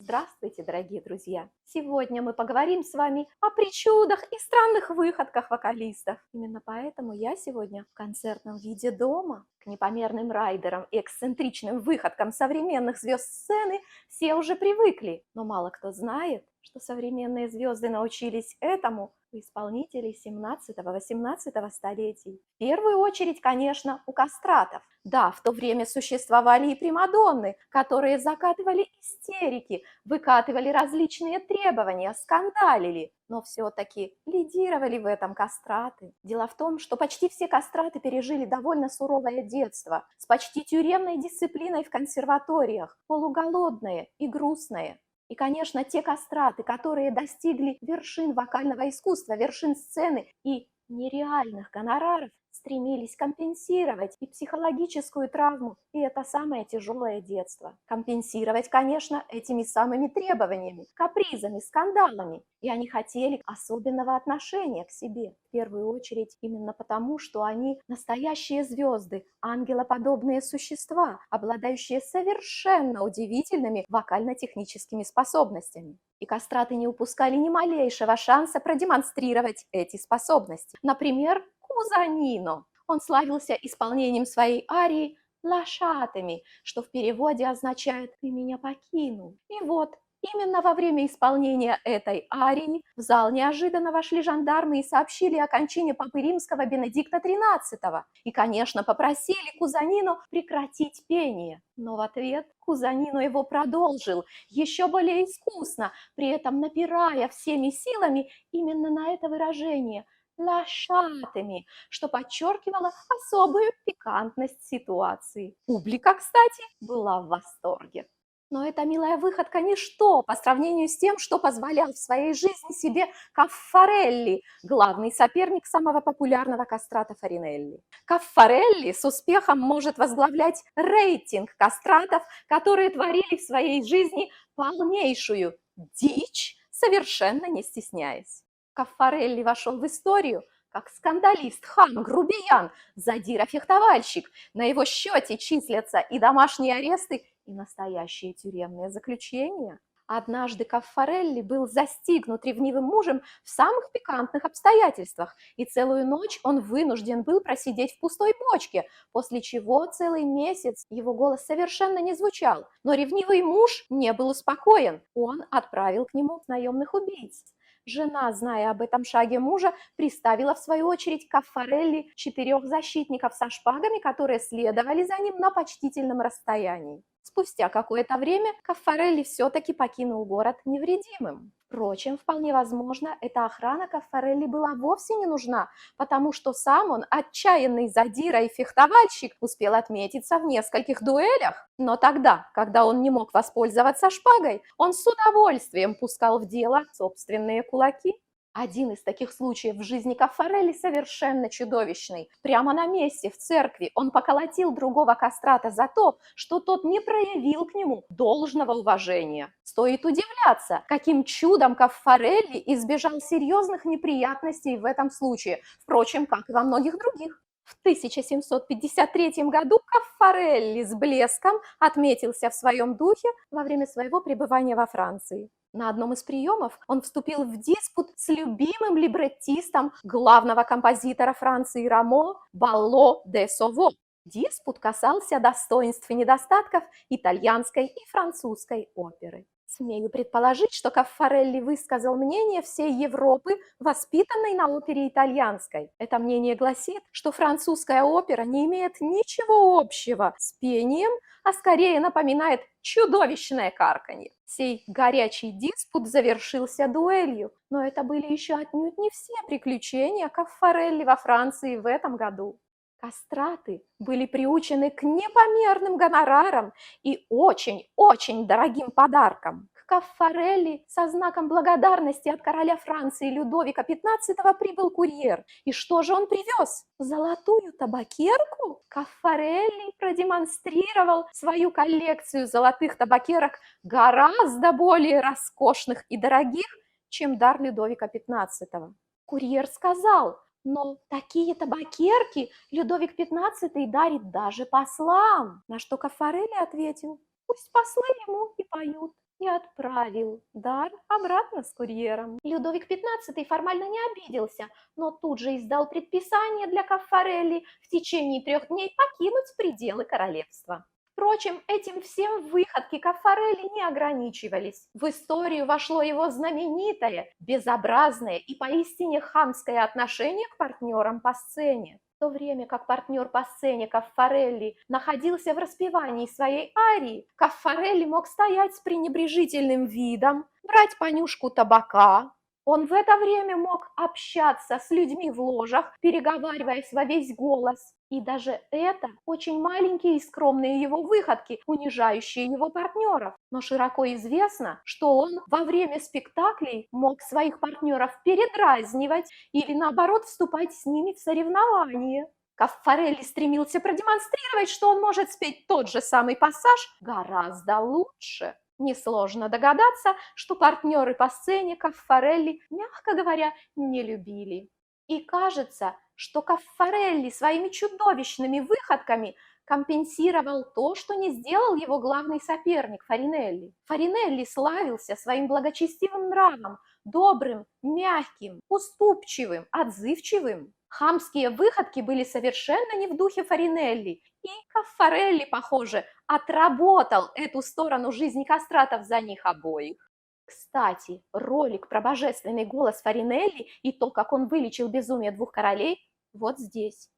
Здравствуйте, дорогие друзья! Сегодня мы поговорим с вами о причудах и странных выходках вокалистов. Именно поэтому я сегодня в концертном виде дома. К непомерным райдерам и эксцентричным выходкам современных звезд сцены все уже привыкли, но мало кто знает, что современные звезды научились этому у исполнителей 17-18 столетий. В первую очередь, конечно, у кастратов. Да, в то время существовали и примадонны, которые закатывали истерики, выкатывали различные требования, скандалили, но все-таки лидировали в этом кастраты. Дело в том, что почти все кастраты пережили довольно суровое детство, с почти тюремной дисциплиной в консерваториях, полуголодные и грустные. И, конечно, те кастраты, которые достигли вершин вокального искусства, вершин сцены и нереальных гонораров, стремились компенсировать и психологическую травму, и это самое тяжелое детство. Компенсировать, конечно, этими самыми требованиями, капризами, скандалами. И они хотели особенного отношения к себе. В первую очередь именно потому, что они настоящие звезды, ангелоподобные существа, обладающие совершенно удивительными вокально-техническими способностями. И кастраты не упускали ни малейшего шанса продемонстрировать эти способности. Например, Кузанино. Он славился исполнением своей арии «Лашатами», что в переводе означает «ты меня покинул». И вот, именно во время исполнения этой арии в зал неожиданно вошли жандармы и сообщили о кончине папы римского Бенедикта XIII. И, конечно, попросили Кузанино прекратить пение. Но в ответ Кузанино его продолжил, еще более искусно, при этом напирая всеми силами именно на это выражение – лошатами, что подчеркивало особую пикантность ситуации. Публика, кстати, была в восторге. Но эта милая выходка ничто по сравнению с тем, что позволял в своей жизни себе Каффарелли, главный соперник самого популярного кастрата Фаринелли. Каффарелли с успехом может возглавлять рейтинг кастратов, которые творили в своей жизни полнейшую дичь, совершенно не стесняясь. Каффарелли вошел в историю как скандалист, хам, грубиян, задира-фехтовальщик. На его счете числятся и домашние аресты, и настоящие тюремные заключения. Однажды Каффарелли был застигнут ревнивым мужем в самых пикантных обстоятельствах, и целую ночь он вынужден был просидеть в пустой бочке, после чего целый месяц его голос совершенно не звучал. Но ревнивый муж не был успокоен, он отправил к нему наемных убийц. Жена, зная об этом шаге мужа, приставила в свою очередь Каффарелли 4 защитников со шпагами, которые следовали за ним на почтительном расстоянии. Спустя какое-то время Каффарелли все-таки покинул город невредимым. Впрочем, вполне возможно, эта охрана Каффарелли была вовсе не нужна, потому что сам он, отчаянный задира и фехтовальщик, успел отметиться в нескольких дуэлях. Но тогда, когда он не мог воспользоваться шпагой, он с удовольствием пускал в дело собственные кулаки. Один из таких случаев в жизни Каффарелли совершенно чудовищный. Прямо на месте, в церкви, он поколотил другого кастрата за то, что тот не проявил к нему должного уважения. Стоит удивляться, каким чудом Каффарелли избежал серьезных неприятностей в этом случае, впрочем, как и во многих других. В 1753 году Каффарелли с блеском отметился в своем духе во время своего пребывания во Франции. На одном из приемов он вступил в диспут с любимым либреттистом главного композитора Франции Рамо Балло де Сово. Диспут касался достоинств и недостатков итальянской и французской оперы. Смею предположить, что Каффарелли высказал мнение всей Европы, воспитанной на опере итальянской. Это мнение гласит, что французская опера не имеет ничего общего с пением, а скорее напоминает чудовищное карканье. Сей горячий диспут завершился дуэлью, но это были еще отнюдь не все приключения Каффарелли во Франции в этом году. Кастраты были приучены к непомерным гонорарам и очень-очень дорогим подаркам. К Каффарелли со знаком благодарности от короля Франции Людовика XV прибыл курьер. И что же он привез? Золотую табакерку? Каффарелли продемонстрировал свою коллекцию золотых табакерок гораздо более роскошных и дорогих, чем дар Людовика XV. Курьер сказал: но такие табакерки Людовик XV дарит даже послам. На что Каффарелли ответил: пусть послы ему и поют. и отправил дар обратно с курьером. Людовик XV формально не обиделся, но тут же издал предписание для Каффарелли в течение 3 дней покинуть пределы королевства. Впрочем, этим всем выходки Каффарелли не ограничивались. В историю вошло его знаменитое, безобразное и поистине хамское отношение к партнерам по сцене. В то время как партнер по сцене Каффарелли находился в распевании своей арии, Каффарелли мог стоять с пренебрежительным видом, брать понюшку табака. Он в это время мог общаться с людьми в ложах, переговариваясь во весь голос. И даже это очень маленькие и скромные его выходки, унижающие его партнеров. Но широко известно, что он во время спектаклей мог своих партнеров передразнивать или наоборот вступать с ними в соревнования. Каффарелли стремился продемонстрировать, что он может спеть тот же самый пассаж гораздо лучше. Несложно догадаться, что партнеры по сцене Каффарелли, мягко говоря, не любили. И кажется, что Каффарелли своими чудовищными выходками компенсировал то, что не сделал его главный соперник Фаринелли. Фаринелли славился своим благочестивым нравом, добрым, мягким, уступчивым, отзывчивым. Хамские выходки были совершенно не в духе Фаринелли, и Каффарелли, похоже, отработал эту сторону жизни кастратов за них обоих. Кстати, ролик про божественный голос Фаринелли и то, как он вылечил безумие 2 королей, вот здесь.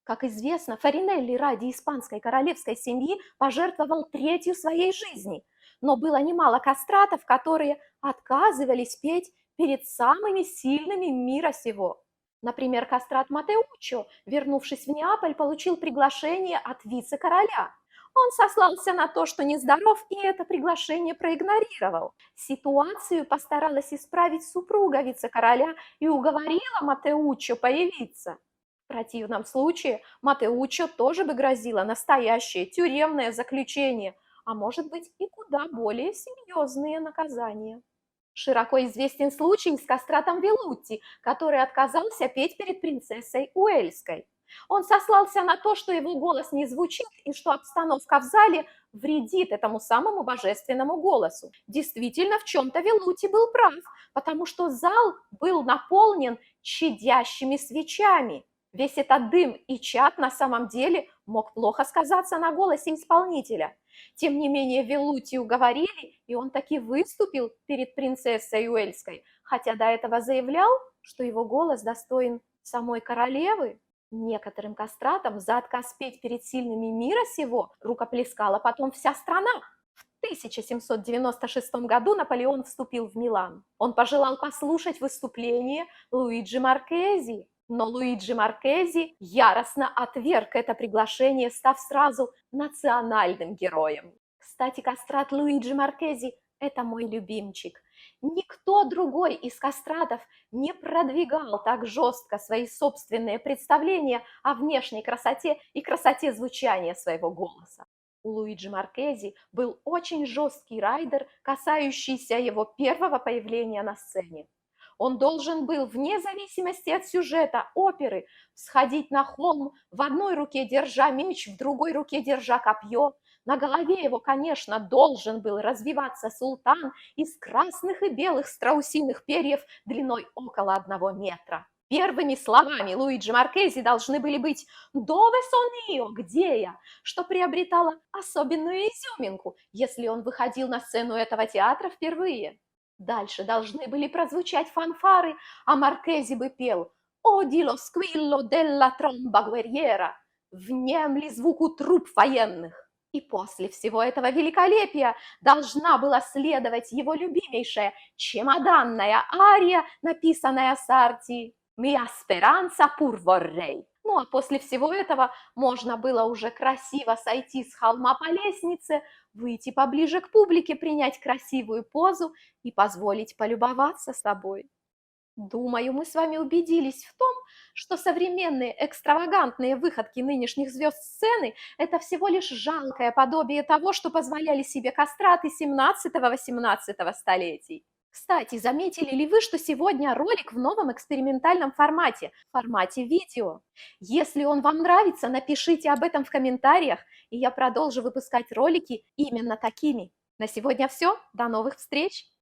Как известно, Фаринелли ради испанской королевской семьи пожертвовал 1/3 своей жизни, но было немало кастратов, которые отказывались петь перед самыми сильными мира сего. Например, кастрат Матеуччо, вернувшись в Неаполь, получил приглашение от вице-короля. Он сослался на то, что нездоров, и это приглашение проигнорировал. Ситуацию постаралась исправить супруга вице-короля и уговорила Матеуччо появиться. В противном случае Матеуччо тоже бы грозило настоящее тюремное заключение, а может быть и куда более серьезные наказания. Широко известен случай с кастратом Велутти, который отказался петь перед принцессой Уэльской. Он сослался на то, что его голос не звучит и что обстановка в зале вредит этому самому божественному голосу. Действительно, в чем-то Велутти был прав, потому что зал был наполнен чадящими свечами. Весь этот дым и чад на самом деле мог плохо сказаться на голосе исполнителя. Тем не менее, Велутти уговорили, и он таки выступил перед принцессой Уэльской, хотя до этого заявлял, что его голос достоин самой королевы. Некоторым кастратам за отказ петь перед сильными мира сего рукоплескала потом вся страна. В 1796 году Наполеон вступил в Милан. Он пожелал послушать выступление Луиджи Маркези, но Луиджи Маркези яростно отверг это приглашение, став сразу национальным героем. Кстати, кастрат Луиджи Маркези – это мой любимчик. Никто другой из кастратов не продвигал так жестко свои собственные представления о внешней красоте и красоте звучания своего голоса. У Луиджи Маркези был очень жесткий райдер, касающийся его первого появления на сцене. Он должен был, вне зависимости от сюжета оперы, всходить на холм, в одной руке держа меч, в другой руке держа копье. На голове его, конечно, должен был развиваться султан из красных и белых страусиных перьев длиной около 1 метра. Первыми словами Луиджи Маркези должны были быть «Дове сон ио? Где я?», что приобретало особенную изюминку, если он выходил на сцену этого театра впервые. Дальше должны были прозвучать фанфары, а Маркези бы пел «Оди ло сквилло делла тромба гуерьера», «Внемли звуку труб военных». И после всего этого великолепия должна была следовать его любимейшая чемоданная ария, написанная Сарти «Mia speranza pur vorrei». Ну а после всего этого можно было уже красиво сойти с холма по лестнице, выйти поближе к публике, принять красивую позу и позволить полюбоваться собой. Думаю, мы с вами убедились в том, что современные экстравагантные выходки нынешних звезд сцены – это всего лишь жалкое подобие того, что позволяли себе кастраты 17-18 столетий. Кстати, заметили ли вы, что сегодня ролик в новом экспериментальном формате видео? Если он вам нравится, напишите об этом в комментариях, и я продолжу выпускать ролики именно такими. На сегодня все. До новых встреч!